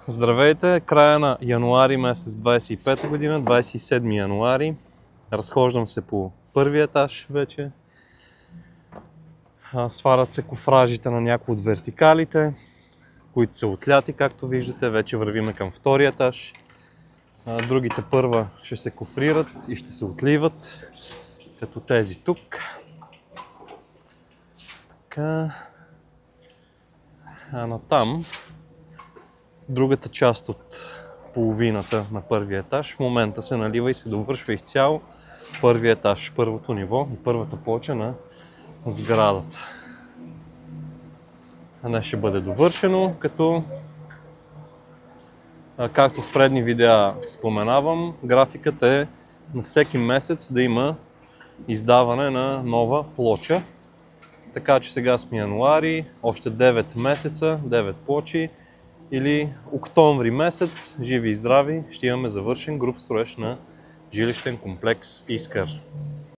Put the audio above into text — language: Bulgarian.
Здравейте! Края на януари месец 25 година, 27 януари. Разхождам се по първия етаж вече. Сварят се кофражите на някои от вертикалите, които са отляти, както виждате. Вече вървиме към втория етаж. Другите първа ще се кофрират и ще се отливат, като тези тук. Така. А натам, другата част от половината на първия етаж в момента се налива и се довършва изцяло първия етаж, първото ниво и първата плоча на сградата. Днес ще бъде довършено, като както в предни видеа споменавам, графикът е на всеки месец да има издаване на нова плоча. Така че сега сме януари, още 9 месеца, 9 плочи, или октомври месец, живи и здрави, ще имаме завършен груб строеж на жилищен комплекс Искър.